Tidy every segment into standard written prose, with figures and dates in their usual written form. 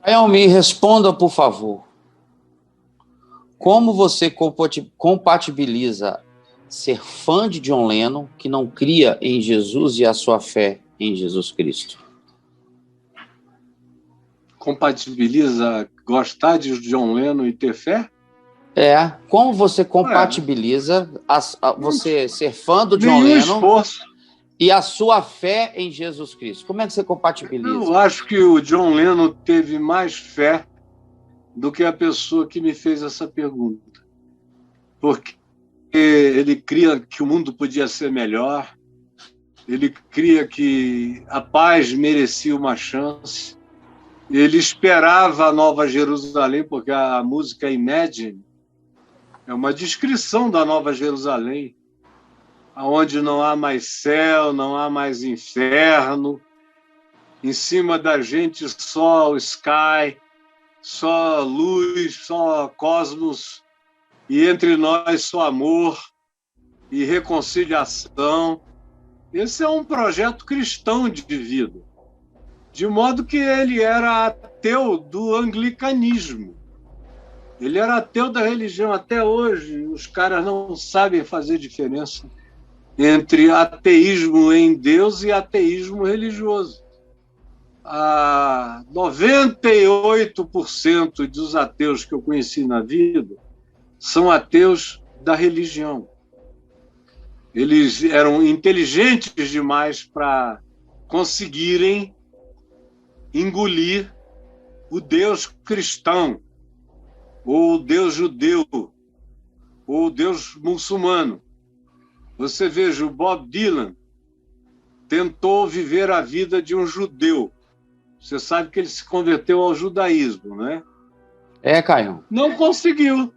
Caio, me responda, por favor. Como você compatibiliza ser fã de John Lennon, que não cria em Jesus e a sua fé em Jesus Cristo? Compatibiliza gostar de John Lennon e ter fé? Como você compatibiliza você ser fã do John Nenhum Lennon esforço. e a sua fé em Jesus Cristo? Como é que você compatibiliza? Eu acho que o John Lennon teve mais fé do que a pessoa que me fez essa pergunta. Porque ele cria que o mundo podia ser melhor, ele cria que a paz merecia uma chance, ele esperava a Nova Jerusalém, porque a música Imagine é uma descrição da Nova Jerusalém, onde não há mais céu, não há mais inferno, em cima da gente só o sky, só luz, só cosmos, e entre nós só amor e reconciliação. Esse é um projeto cristão de vida, de modo que ele era ateu do anglicanismo. Ele era ateu da religião. Até hoje, os caras não sabem fazer diferença entre ateísmo em Deus e ateísmo religioso. 98% dos ateus que eu conheci na vida são ateus da religião. Eles eram inteligentes demais para conseguirem engolir o Deus cristão, ou o Deus judeu, ou o Deus muçulmano. Você veja, o Bob Dylan tentou viver a vida de um judeu. Você sabe que ele se converteu ao judaísmo, né? Caio. Não conseguiu.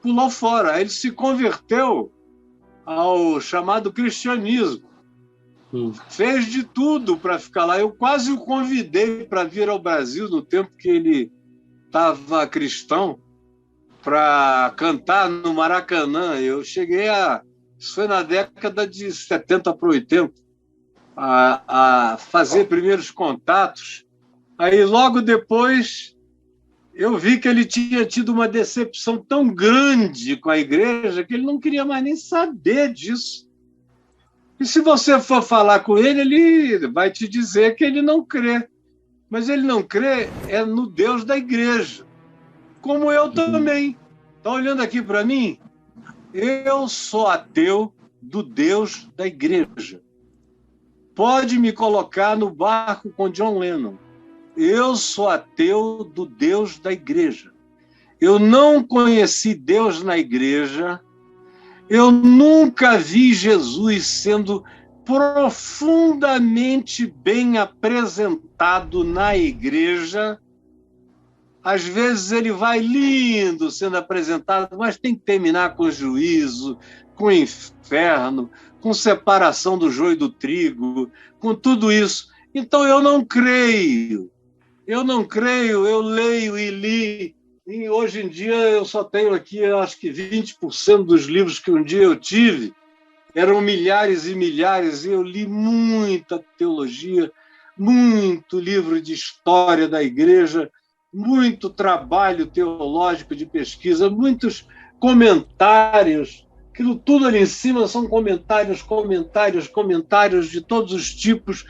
Pulou fora. Ele se converteu ao chamado cristianismo. Fez de tudo para ficar lá. Eu quase o convidei para vir ao Brasil no tempo que ele estava cristão, para cantar no Maracanã. Eu cheguei isso foi na década de 70 para 80, a fazer primeiros contatos. Aí, logo depois, eu vi que ele tinha tido uma decepção tão grande com a igreja que ele não queria mais nem saber disso. E se você for falar com ele, ele vai te dizer que ele não crê. Mas ele não crê no Deus da igreja, como eu também. Está olhando aqui para mim? Eu sou ateu do Deus da igreja. Pode me colocar no barco com John Lennon. Eu sou ateu do Deus da igreja. Eu não conheci Deus na igreja. Eu nunca vi Jesus sendo profundamente bem apresentado na igreja. Às vezes ele vai lindo sendo apresentado, mas tem que terminar com juízo, com inferno, com separação do joio do trigo, com tudo isso. Então eu não creio. Eu leio e li. E hoje em dia eu só tenho aqui, acho que 20% dos livros que um dia eu tive. Eram milhares e milhares, e eu li muita teologia, muito livro de história da igreja, muito trabalho teológico de pesquisa, muitos comentários. Aquilo tudo ali em cima são comentários de todos os tipos.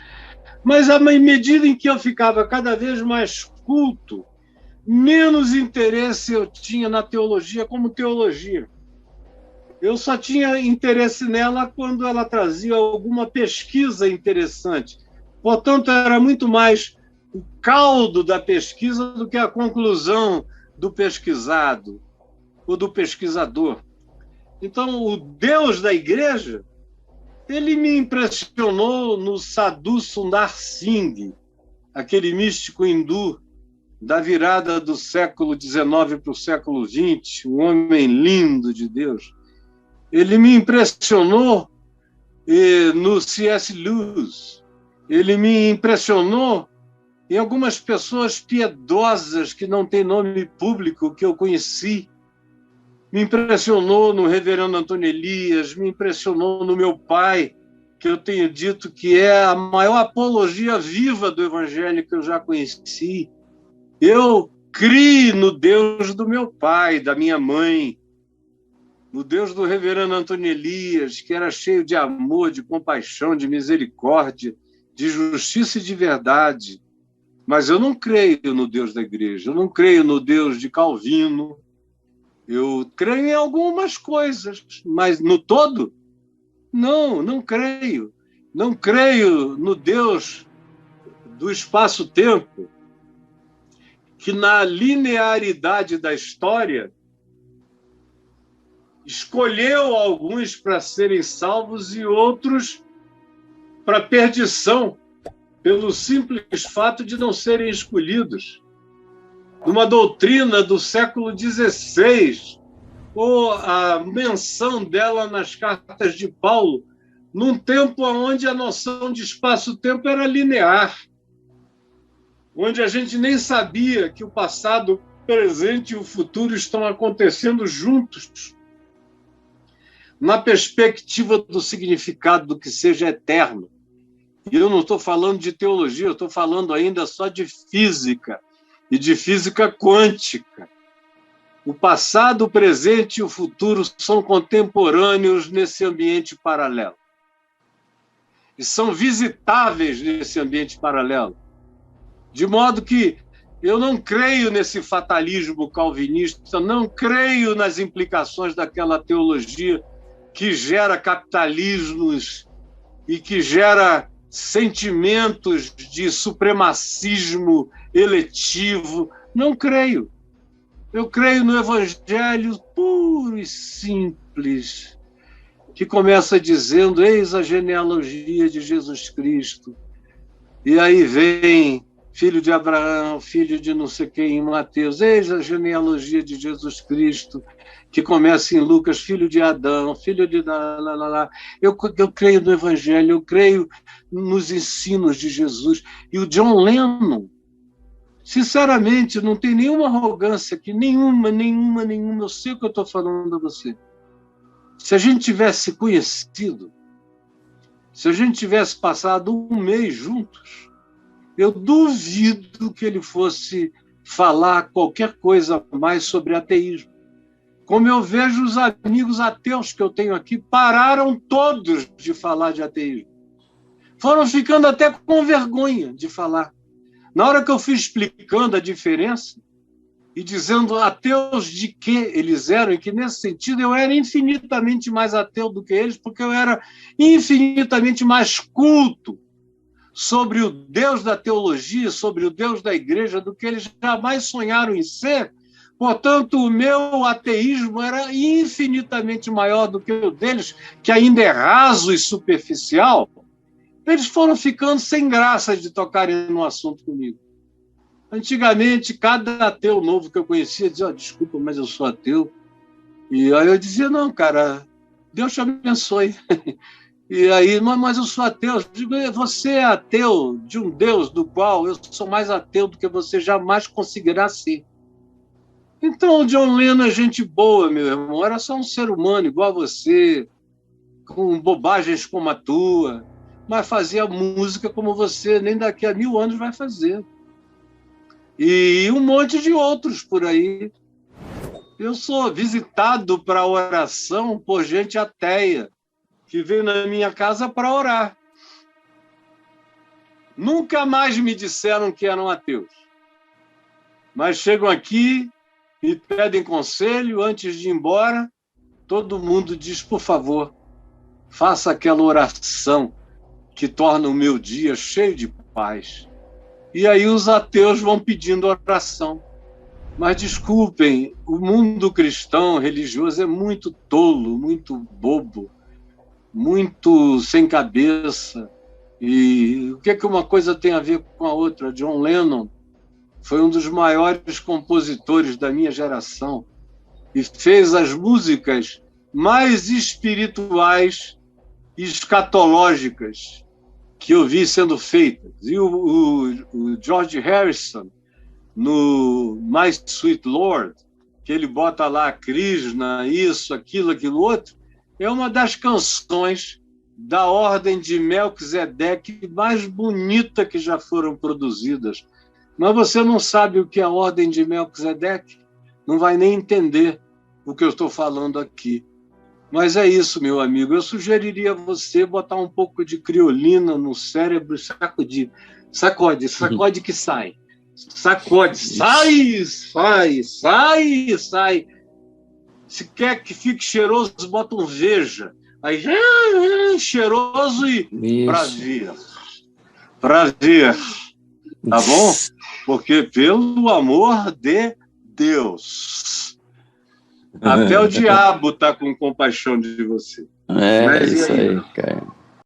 Mas à medida em que eu ficava cada vez mais culto, menos interesse eu tinha na teologia como teologia. Eu só tinha interesse nela quando ela trazia alguma pesquisa interessante. Portanto, era muito mais o caldo da pesquisa do que a conclusão do pesquisado ou do pesquisador. Então, o Deus da igreja, ele me impressionou no Sadhu Sundar Singh, aquele místico hindu da virada do século XIX para o século XX, um homem lindo de Deus. Ele me impressionou no C.S. Lewis. Ele me impressionou em algumas pessoas piedosas que não têm nome público que eu conheci. Me impressionou no reverendo Antônio Elias, me impressionou no meu pai, que eu tenho dito que é a maior apologia viva do evangelho que eu já conheci. Eu criei no Deus do meu pai, da minha mãe, no Deus do reverendo Antônio Elias, que era cheio de amor, de compaixão, de misericórdia, de justiça e de verdade. Mas eu não creio no Deus da igreja, eu não creio no Deus de Calvino. Eu creio em algumas coisas, mas no todo, não creio. Não creio no Deus do espaço-tempo, que na linearidade da história escolheu alguns para serem salvos e outros para perdição, pelo simples fato de não serem escolhidos. Numa doutrina do século XVI, ou a menção dela nas cartas de Paulo, num tempo onde a noção de espaço-tempo era linear, onde a gente nem sabia que o passado, o presente e o futuro estão acontecendo juntos, na perspectiva do significado do que seja eterno. E eu não estou falando de teologia, eu estou falando ainda só de física, e de física quântica. O passado, o presente e o futuro são contemporâneos nesse ambiente paralelo. E são visitáveis nesse ambiente paralelo. De modo que eu não creio nesse fatalismo calvinista, não creio nas implicações daquela teologia que gera capitalismos e que gera sentimentos de supremacismo eletivo. Não creio. Eu creio no evangelho puro e simples, que começa dizendo: eis a genealogia de Jesus Cristo. E aí vem filho de Abraão, filho de não sei quem em Mateus, eis a genealogia de Jesus Cristo, que começa em Lucas, filho de Adão, filho de... Eu creio no evangelho, eu creio nos ensinos de Jesus. E o John Lennon, sinceramente, não tem nenhuma arrogância aqui, nenhuma, eu sei o que eu estou falando a você. Se a gente tivesse conhecido, se a gente tivesse passado um mês juntos, eu duvido que ele fosse falar qualquer coisa mais sobre ateísmo. Como eu vejo os amigos ateus que eu tenho aqui, pararam todos de falar de ateísmo. Foram ficando até com vergonha de falar. Na hora que eu fui explicando a diferença e dizendo ateus de que eles eram, e que nesse sentido eu era infinitamente mais ateu do que eles, porque eu era infinitamente mais culto sobre o Deus da teologia, sobre o Deus da igreja, do que eles jamais sonharam em ser. Portanto, o meu ateísmo era infinitamente maior do que o deles, que ainda é raso e superficial. Eles foram ficando sem graça de tocarem no assunto comigo. Antigamente, cada ateu novo que eu conhecia dizia: desculpa, mas eu sou ateu. E aí eu dizia: não, cara, Deus te abençoe. E aí, mas eu sou ateu. Eu digo: você é ateu de um Deus do qual eu sou mais ateu do que você jamais conseguirá ser. Então, o John Lennon é gente boa, meu irmão. Era só um ser humano igual a você, com bobagens como a tua, mas fazia música como você nem daqui a 1000 anos vai fazer. E um monte de outros por aí. Eu sou visitado para oração por gente ateia, que veio na minha casa para orar. Nunca mais me disseram que eram ateus. Mas chegam aqui e pedem conselho antes de ir embora. Todo mundo diz: por favor, faça aquela oração que torna o meu dia cheio de paz. E aí os ateus vão pedindo oração. Mas desculpem, o mundo cristão religioso é muito tolo, muito bobo, muito sem cabeça. E o que é que uma coisa tem a ver com a outra? John Lennon foi um dos maiores compositores da minha geração e fez as músicas mais espirituais e escatológicas que eu vi sendo feitas. E o George Harrison, no My Sweet Lord, que ele bota lá Krishna, isso, aquilo outro, é uma das canções da ordem de Melquisedeque mais bonita que já foram produzidas Mas você não sabe o que é a ordem de Melquisedeque, não vai nem entender o que eu estou falando aqui. Mas é isso, meu amigo. Eu sugeriria você botar um pouco de criolina no cérebro e sacudir. Sacode que sai. Sacode, sai. Se quer que fique cheiroso, bota um veja. Aí, cheiroso e para ver. Tá bom? Porque, pelo amor de Deus, até o diabo tá com compaixão de você. É, isso aí, cara.